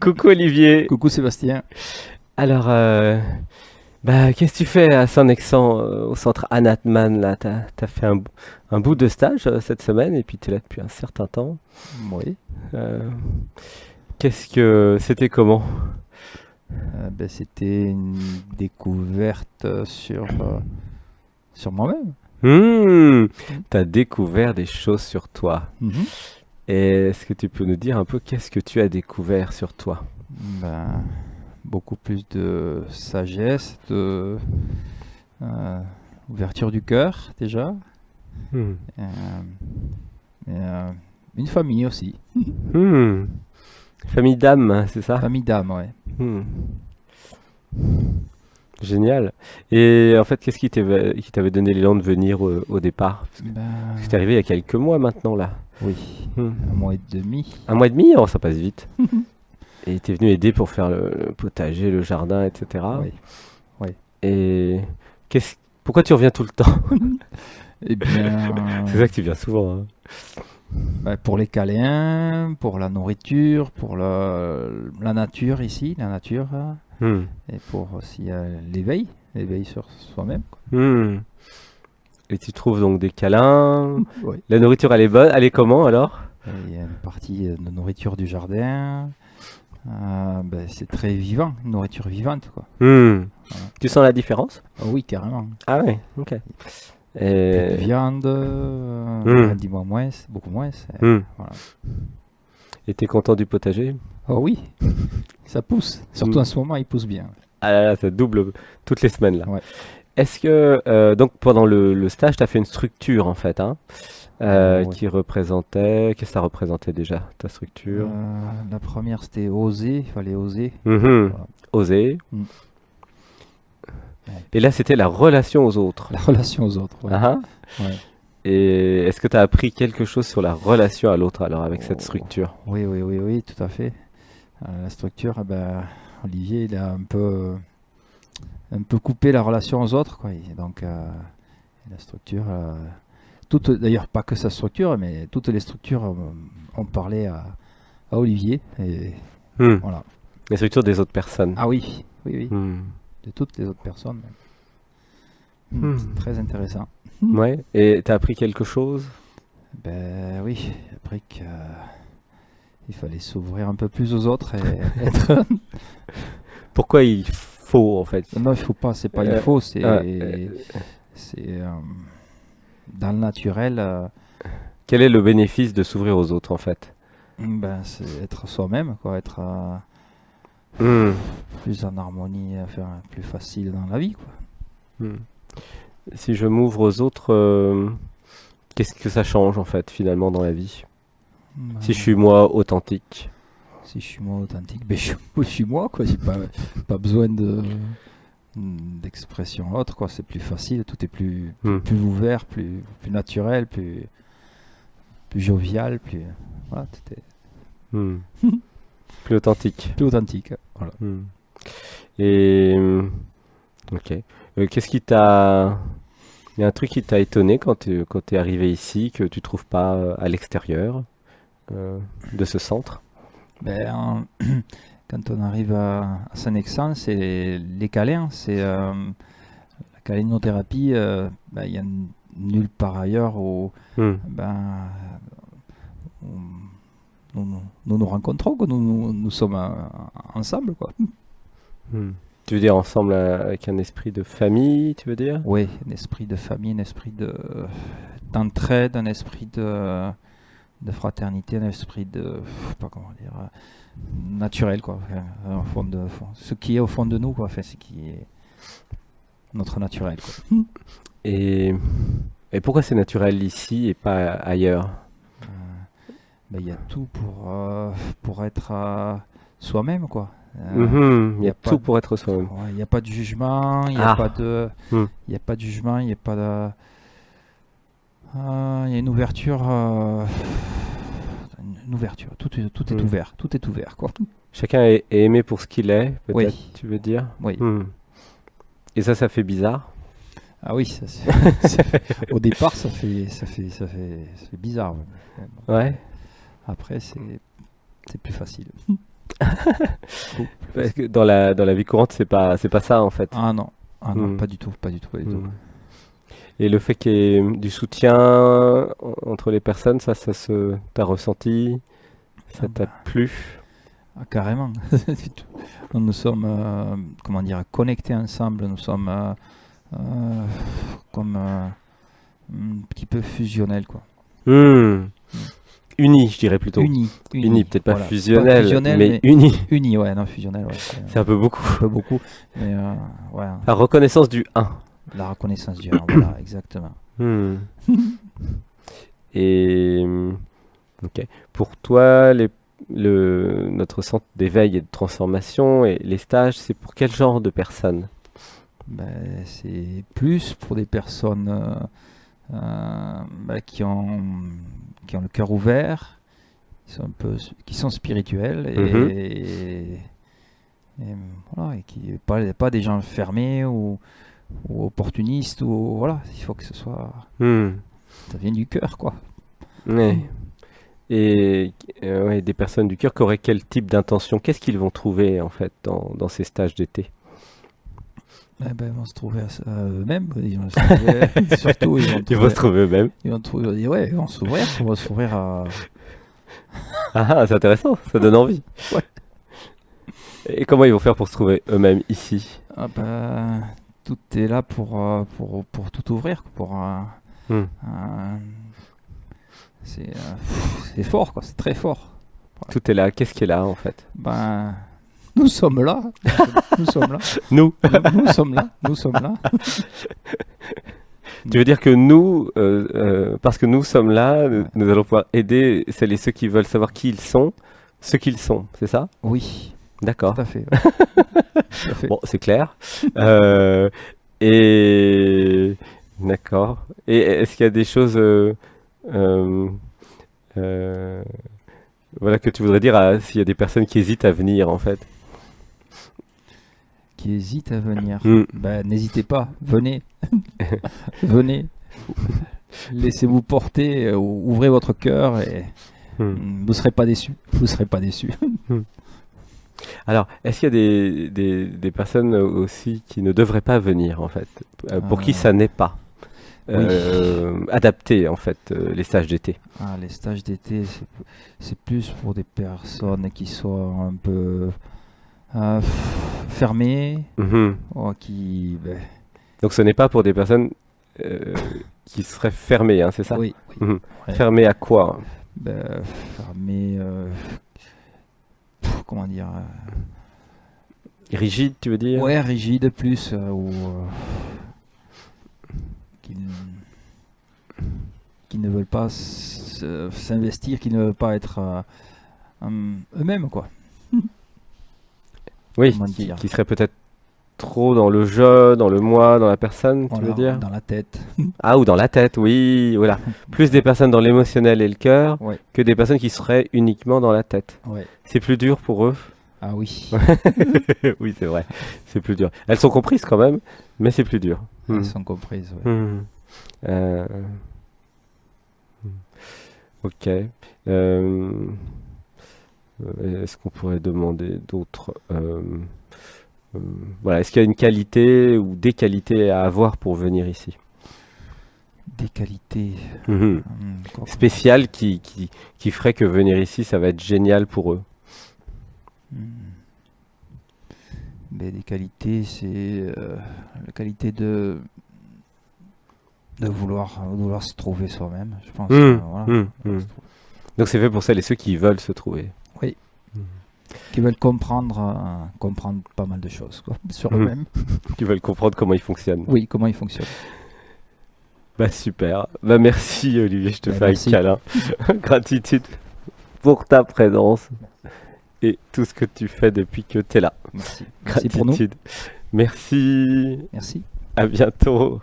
Coucou Olivier. Coucou Sébastien. Alors, qu'est-ce que tu fais à Saint-Nexan, au centre Anatman là? T'as fait un bout de stage cette semaine et puis tu es là depuis un certain temps. Oui. Euh, Qu'est-ce que c'était comment? C'était une découverte sur moi-même. T'as découvert des choses sur toi. Mhm. Et est-ce que tu peux nous dire un peu qu'est-ce que tu as découvert sur toi? Beaucoup plus de sagesse, de ouverture du cœur déjà. Hmm. Euh, et, une famille aussi. Hmm. Famille d'âme, hein, c'est ça? Famille d'âme, ouais. Hmm. Génial. Et en fait, qu'est-ce qui t'avait donné l'élan de venir au départ? Parce que t'es arrivé il y a quelques mois maintenant, là. Oui, Hmm. 1 mois et demi. Un mois et demi? Oh, ça passe vite. Et t'es venu aider pour faire le potager, le jardin, etc. Oui, oui. Et pourquoi tu reviens tout le temps? Eh bien, C'est ça que tu viens souvent, hein. pour les câlins, pour la nourriture, pour la nature ici, la nature, Hmm. et pour aussi l'éveil sur soi-même, quoi. Hmm. Et tu trouves donc des câlins. Oui. La nourriture, elle est bonne. Elle est comment alors? Et il y a une partie de nourriture du jardin. C'est très vivant, une nourriture vivante, quoi. Hmm. Voilà. Tu sens la différence? Ah oui, carrément. Ah ouais, ok. Plus de Et... viande, dis-moi moins, beaucoup moins. Hmm. Voilà. Et t'es content du potager? Oh oui, ça pousse. Surtout Mm. en ce moment, il pousse bien. Ah là là, ça double toutes les semaines là. Ouais. Est-ce que donc pendant le stage, tu as fait une structure en fait, hein, Ouais. qui représentait, qu'est-ce que ça représentait déjà, ta structure? La première, c'était oser, il fallait oser. Mhm. Voilà. Oser. Mm. Ouais. Et là, c'était la relation aux autres. La relation aux autres. Ouais. Ah ah. Ouais. Et est-ce que tu as appris quelque chose sur la relation à l'autre alors avec cette Oh, structure? oui, tout à fait. La structure, Olivier, il a un peu coupé la relation aux autres, quoi. Et donc, la structure, d'ailleurs, pas que sa structure, mais toutes les structures ont parlé à Olivier. Et Hmm. voilà. La structure des autres personnes. Ah oui, oui, Hmm. de toutes les autres personnes. Hmm. C'est très intéressant. Ouais. Et tu as appris quelque chose? Oui, j'ai appris qu'il fallait s'ouvrir un peu plus aux autres et être. Pourquoi il faut en fait? Non, il faut pas, c'est pas il Euh, faut, ah, c'est dans le naturel, Quel est le bénéfice de s'ouvrir aux autres en fait? c'est être soi-même, quoi, être Hmm. plus en harmonie, faire plus facile dans la vie, quoi. Hmm. Si je m'ouvre aux autres, qu'est-ce que ça change en fait finalement dans la vie? Si je suis moi authentique. Si je suis moi authentique, je suis moi, quoi. J'ai pas besoin d'expression autre, quoi. C'est plus facile, tout est plus Hmm. ouvert, plus naturel, plus jovial, voilà, tout est Hmm. Plus authentique. plus authentique. Voilà. Hmm. Et ok. Qu'est-ce qui t'a... Il y a un truc qui t'a étonné quand tu es arrivé ici que tu trouves pas à l'extérieur de ce centre? Quand on arrive à Saint-Nexan, c'est les câlins, c'est la câlinothérapie. Il y a nulle part ailleurs où Hmm. où nous rencontrons, que nous sommes ensemble, quoi. Hmm. Tu veux dire ensemble avec un esprit de famille, tu veux dire? Oui, un esprit de famille, un esprit d'entraide, un esprit de fraternité, un esprit de, je sais pas comment dire, naturel, quoi. Enfin, ce qui est au fond de nous, quoi. Enfin, ce qui est notre naturel, quoi. Et, et pourquoi c'est naturel ici et pas ailleurs? Il y a tout pour être soi-même, quoi. Mhm. Il y y a a pas tout de- pour être soi-même. Ouais, il n'y a pas de jugement, il n'y a Ah. pas de, Hmm. il y a pas de jugement, il n'y a pas de, il y a une ouverture, tout est Hmm. ouvert, tout est ouvert, quoi. Chacun est aimé pour ce qu'il est, peut-être, Oui. tu veux dire? Oui. Hmm. Et ça fait bizarre. Ah oui, au départ, ça fait bizarre. Mais bon, Ouais. après, c'est plus facile. Beaucoup plus Parce facile. que dans la vie courante, c'est pas ça en fait. Ah non, Hmm. pas du tout, pas du tout, pas du tout. Hmm. Et le fait qu'il y ait du soutien entre les personnes, t'as ressenti, Ah ça t'a bah, plu? ah, carrément. Nous sommes, comment dire, connectés ensemble, nous sommes euh, comme un petit peu fusionnels, quoi. Hmm. Mm. Unis, je dirais plutôt. Unis, Unis, peut-être pas voilà. Pas fusionnel, fusionnel, mais mais unis. unis, ouais, non, fusionnel, ouais, C'est un peu beaucoup. un peu beaucoup, mais ouais, La reconnaissance du un. la reconnaissance du un, voilà, exactement. Hmm. Et ok. Pour toi, notre centre d'éveil et de transformation et les stages, c'est pour quel genre de personnes? Ben, c'est plus pour des personnes ben, qui ont le cœur ouvert, qui sont spirituels Mhm. et voilà, et qui pas des gens fermés ou opportunistes ou voilà, il faut que Hmm. ça vienne du cœur quoi. Ouais. Et ouais, des personnes du cœur qui auraient quel type d'intention? Qu'est-ce qu'ils vont trouver en fait dans ces stages d'été? Eh ben, ils vont se trouver à eux-mêmes, ils vont se trouver, surtout Ils vont se trouver eux-mêmes. ouais, ils vont s'ouvrir à Ah, ah, c'est intéressant, ça donne envie. ouais. Et comment ils vont faire pour se trouver eux-mêmes ici? Ah ben, tout est là pour tout ouvrir, Hmm. euh, c'est fort, quoi, c'est très fort. Voilà. Tout est là. Qu'est-ce qui est là en fait? Ben, nous sommes là, nous sommes là, Nous. nous sommes là, nous sommes là. Tu veux dire que nous, parce que nous sommes là, Ouais. nous allons pouvoir aider celles et ceux qui veulent savoir qui ils sont, ce qu'ils sont, c'est ça? Oui, tout D'accord. à fait, ouais, tout à fait. Bon, c'est clair. Euh, et d'accord. Et est-ce qu'il y a des choses, euh, euh, voilà, que tu voudrais dire s'il y a des personnes qui hésitent à venir en fait? Qui hésite à venir, Hmm. ben, n'hésitez pas, venez, venez, laissez-vous porter, ouvrez votre cœur et Hmm. vous serez pas déçus, vous serez pas déçus. Alors, est-ce qu'il y a des personnes aussi qui ne devraient pas venir en fait, pour qui Euh, ça n'est pas oui. adapté en fait, les stages d'été? Ah, les stages d'été, c'est plus pour des personnes qui sont un peu euh, fermées, Mhm. ben, Donc ce n'est pas pour des personnes euh, qui seraient fermées, hein, c'est ça? oui, oui, Mhm. ouais, Fermées à quoi? ben, fermées, comment dire, Rigides, tu veux dire? ouais, rigides plus, ou qui, n- qui ne veulent pas s'investir, qui ne veulent pas être eux-mêmes, quoi. Oui, Comment dire, qui seraient peut-être trop dans le je, dans le moi, dans la personne, tu veux voilà, dire? dans la tête. Ah, ou dans la tête, oui, voilà. Plus des personnes dans l'émotionnel et le cœur Ouais, que des personnes qui seraient uniquement dans la tête. ouais. C'est plus dur pour eux. Ah oui, Oui, c'est vrai, c'est plus dur. Elles sont comprises quand même, mais c'est plus dur. Hmm. elles sont comprises, ouais. Hmm. Euh, ok. Euh, est-ce qu'on pourrait demander d'autres euh, voilà, est-ce qu'il y a une qualité ou des qualités à avoir pour venir ici? Des qualités. Mhm. Encore. Spéciales qui ferait que venir ici, ça va être génial pour eux. Hmm. Ben, des qualités, c'est la qualité de vouloir se trouver soi-même, je pense. Hmm, Voilà. hmm, hmm. Se Donc c'est fait pour celles et ceux qui veulent se trouver. Oui, Mhm. qui veulent comprendre pas mal de choses quoi, sur Mhm. eux-mêmes. Qui veulent comprendre comment ils fonctionnent. Oui, comment ils fonctionnent. Bah super. Bah merci Olivier, je te Ben, fais un merci. câlin. Gratitude pour ta présence et tout ce que tu fais depuis que tu es là. Merci. Merci pour nous. Gratitude. Merci. Merci. À bientôt.